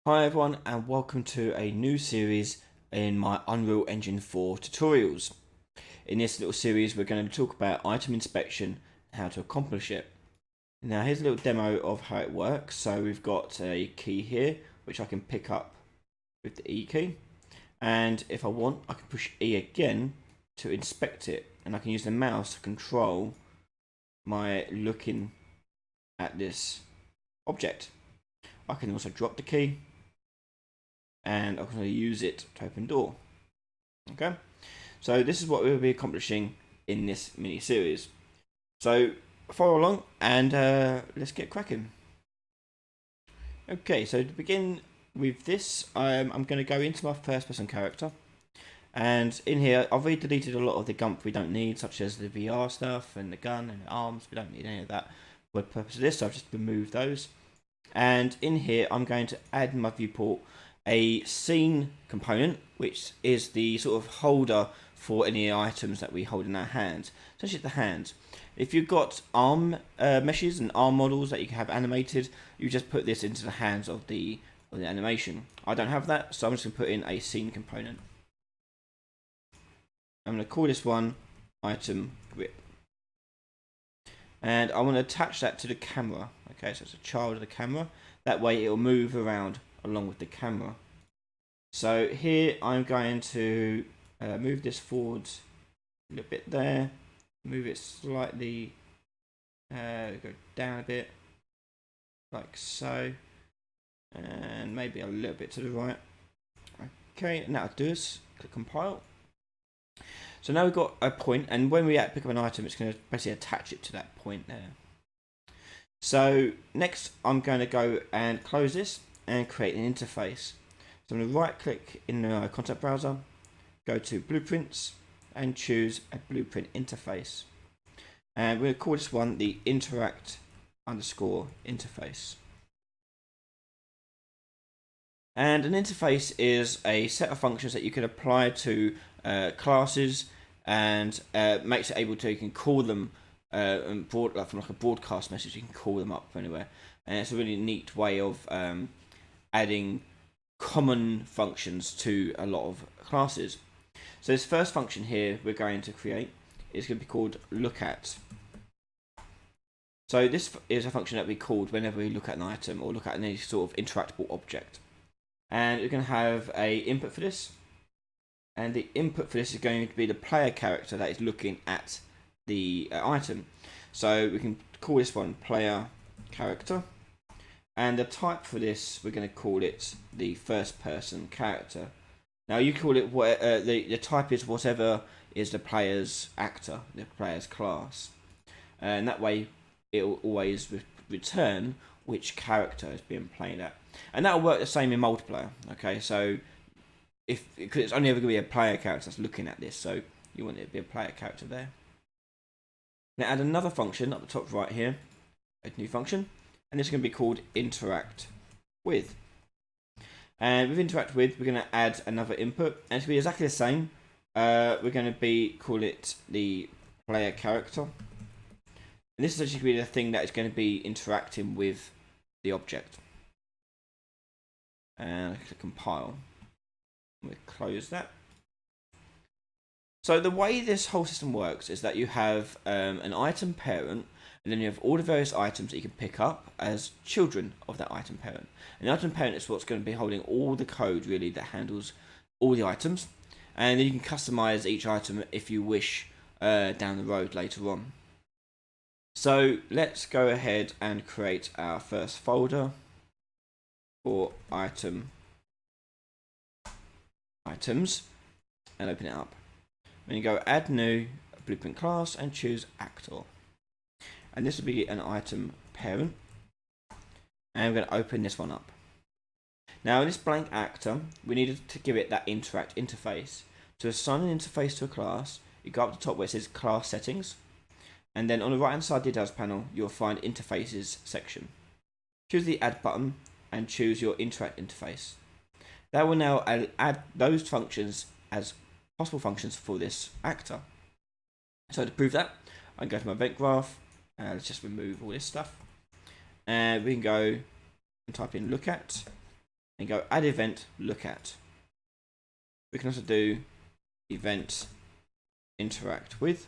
Hi everyone and welcome to a new series in my Unreal Engine 4 tutorials. In this little series we're going to talk about item inspection and how to accomplish it. Now here's a little demo of how it works. So we've got a key here which I can pick up with the E key, and if I want I can push E again to inspect it, and I can use the mouse to control my looking at this object. I can also drop the key and I'm going to use it to open door. Okay, so this is what we'll be accomplishing in this mini series. So follow along and let's get cracking. Okay, so to begin with this, I'm going to go into my first person character, and in here I've already deleted a lot of the gump we don't need, such as the VR stuff and the gun and the arms. We don't need any of that for the purpose of this, so I've just removed those. And in here I'm going to add in my viewport a scene component, which is the sort of holder for any items that we hold in our hands, especially the hands. If you've got arm meshes and arm models that you can have animated, you just put this into the hands of the animation. I don't have that, so I'm just going to put in a scene component. I'm going to call this one item grip, and I want to attach that to the camera. Okay, so it's a child of the camera. That way it will move around along with the camera. So here I'm going to move this forward a little bit there, move it slightly, go down a bit like so, and maybe a little bit to the right. Okay, and that'll do us. Click compile. So now we've got a point, and when we pick up an item, it's going to basically attach it to that point there. So next I'm going to go and close this and create an interface. So I'm going to right click in the content browser, go to blueprints and choose a blueprint interface. And we're going to call this one the interact underscore interface. And an interface is a set of functions that you can apply to classes, and makes it able to, you can call them from like a broadcast message, you can call them up from anywhere. And it's a really neat way of adding common functions to a lot of classes. So this first function here we're going to create is going to be called look at. So this is a function that we called whenever we look at an item or look at any sort of interactable object. And we're going to have a input for this, and the input for this is going to be the player character that is looking at the item. So we can call this one player character, and the type for this we're going to call it the first person character. Now you call it what the type is whatever is the player's actor, the player's class, and that way it will always return which character is being played at, and that will work the same in multiplayer. Okay, so because it's only ever going to be a player character that's looking at this, so you want it to be a player character there. Now add another function up the top right here, a new function, and this is going to be called interact with. And with interact with, we're going to add another input, and it's going to be exactly the same. We're going to call it the player character, and this is actually going to be the thing that is going to be interacting with the object. And I click compile. We'll close that. So the way this whole system works is that you have an item parent, and then you have all the various items that you can pick up as children of that item parent. And the item parent is what's going to be holding all the code really that handles all the items, and then you can customize each item if you wish down the road later on. So let's go ahead and create our first folder for items and open it up. Then you go add new blueprint class and choose actor, and this will be an item parent, and we're going to open this one up. Now in this blank actor we needed to give it that interact interface. To assign an interface to a class, you go up to the top where it says class settings, and then on the right hand side details panel you'll find interfaces section. Choose the add button and choose your interact interface. That will now add those functions as possible functions for this actor. So to prove that, I can go to my event graph, let's just remove all this stuff, and we can go and type in look at, and go add event look at. We can also do event interact with,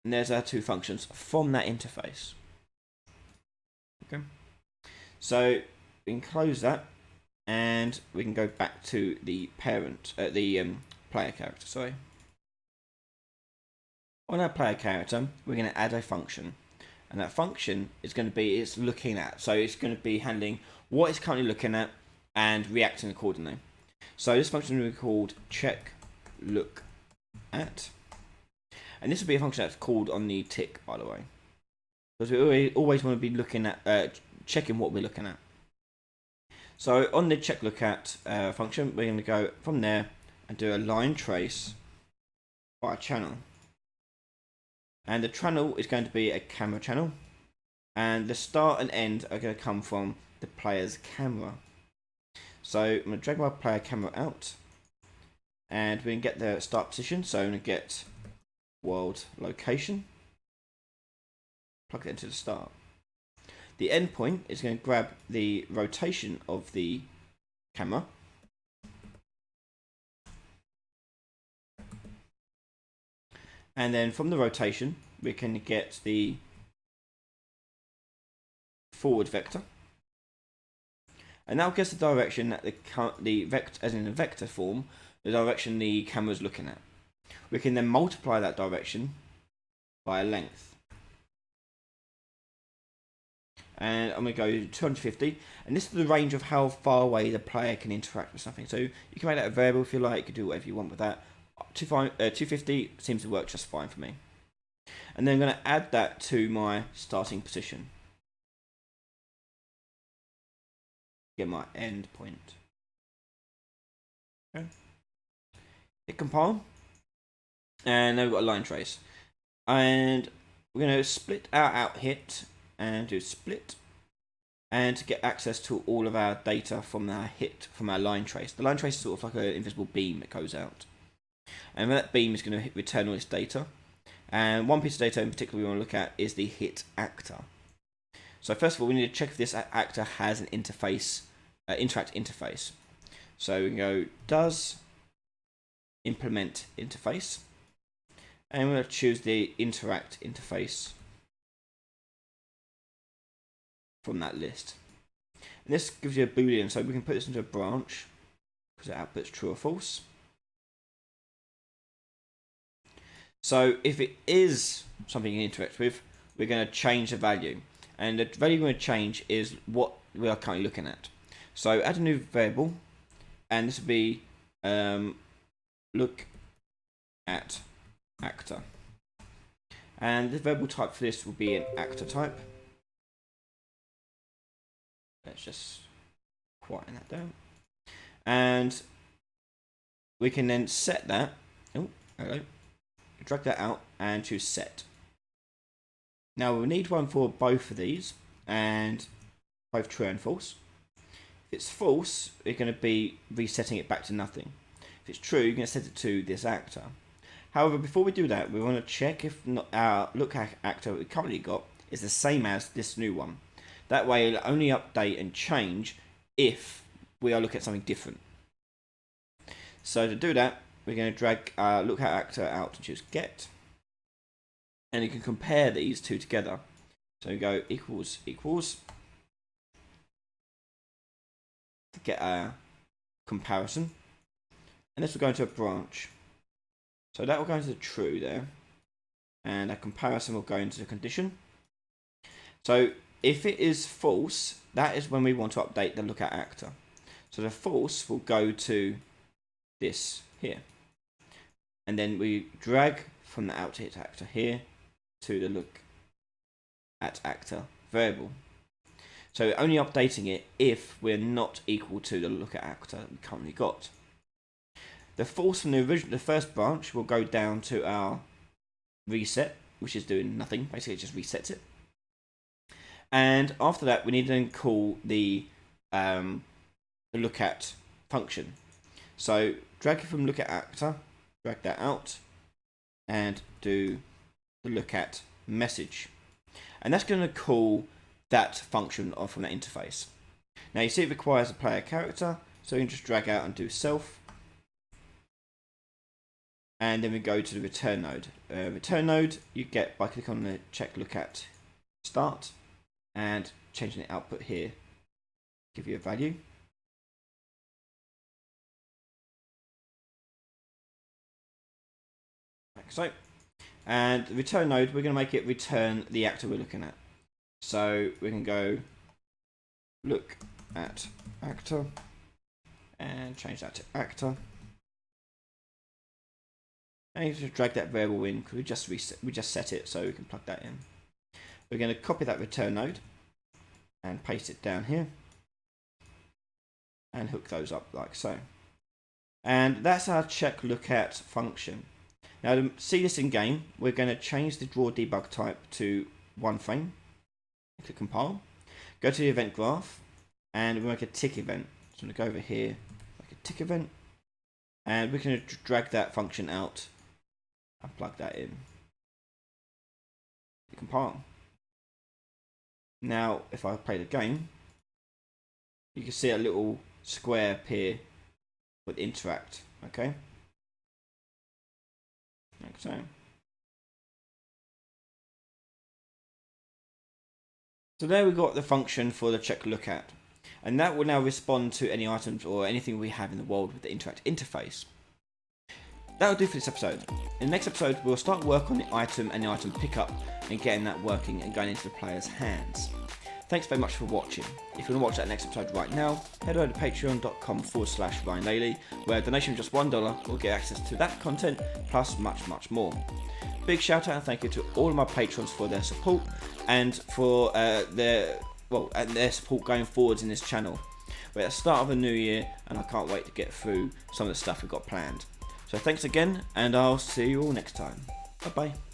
and there's our two functions from that interface. Okay, so we can close that, and we can go back to the parent, the player character. Sorry. On our player character, we're going to add a function, and that function is going to be it's looking at. So it's going to be handling what it's currently looking at and reacting accordingly. So this function will be called check look at, and this will be a function that's called on the tick, by the way, because we always want to be looking at checking what we're looking at. So on the check look at function, we're going to go from there and do a line trace by a channel, and the channel is going to be a camera channel, and the start and end are going to come from the player's camera. So I'm going to drag my player camera out, and we can get the start position. So I'm going to get world location, plug it into the start. The end point is going to grab the rotation of the camera, and then from the rotation we can get the forward vector, and that gives the direction that the vector, as in the vector form, the direction the camera is looking at. We can then multiply that direction by a length, and I'm going to go 250, and this is the range of how far away the player can interact with something. So you can make that a variable if you like, you can do whatever you want with that. 250 seems to work just fine for me. And then I'm going to add that to my starting position. Get my end point. Okay. Hit compile, and now we've got a line trace, and we're going to split our out hit and do split, and to get access to all of our data from our hit from our line trace. The line trace is sort of like an invisible beam that goes out, and that beam is going to return all this data. And one piece of data in particular we want to look at is the hit actor. So first of all, we need to check if this actor has an interface, interact interface. So we can go does implement interface, and we're going to choose the interact interface from that list. And this gives you a boolean, so we can put this into a branch because it outputs true or false. So if it is something you interact with, we're going to change the value, and the value we're going to change is what we are currently looking at. So add a new variable, and this will be look at actor, and the variable type for this will be an actor type. Let's just quieten that down, and we can then set that. Oh, hello. Drag that out and choose set. Now we'll need one for both of these, and both true and false. If it's false, we're going to be resetting it back to nothing. If it's true, you're going to set it to this actor. However, before we do that, we want to check if not our look at actor we currently got is the same as this new one. That way it'll only update and change if we are looking at something different. So to do that, we're going to drag look at actor out and choose get, and you can compare these two together. So we go equals equals to get a comparison, and this will go into a branch. So that will go into the true there, and a comparison will go into the condition. So if it is false, that is when we want to update the look at actor. So the false will go to this here, and then we drag from the out hit actor here to the look at actor variable. So only updating it if we're not equal to the look at actor we currently got. The false from the first branch will go down to our reset, which is doing nothing, basically it just resets it. And after that, we need to then call the look at function. So drag it from look at actor, drag that out, and do the look at message, and that's going to call that function from that interface. Now you see it requires a player character, so you can just drag out and do self. And then we go to the return node. Return node you get by clicking on the check look at start and changing the output here. Give you a value. Like so. And the return node, we're going to make it return the actor we're looking at. So we can go look at actor and change that to actor. And you just drag that variable in because we just set it, so we can plug that in. We're going to copy that return node and paste it down here and hook those up like so. And that's our check look at function. Now to see this in game, we're going to change the draw debug type to one frame. Click compile. Go to the event graph and we make a tick event. So I'm going to go over here, make a tick event, and we're going to drag that function out and plug that in. Compile. Now if I play the game, you can see a little square appear with interact. Okay, like so. So there we've got the function for the check look at, and that will now respond to any items or anything we have in the world with the interact interface. That'll do for this episode. In the next episode, we'll start work on the item and the item pickup and getting that working and going into the player's hands. Thanks very much for watching. If you want to watch that next episode right now, head over to patreon.com/Ryan Laley, where a donation of just $1 will get access to that content, plus much, much more. Big shout out and thank you to all of my patrons for their support and for their support going forwards in this channel. We're at the start of a new year and I can't wait to get through some of the stuff we've got planned. So thanks again, and I'll see you all next time. Bye bye.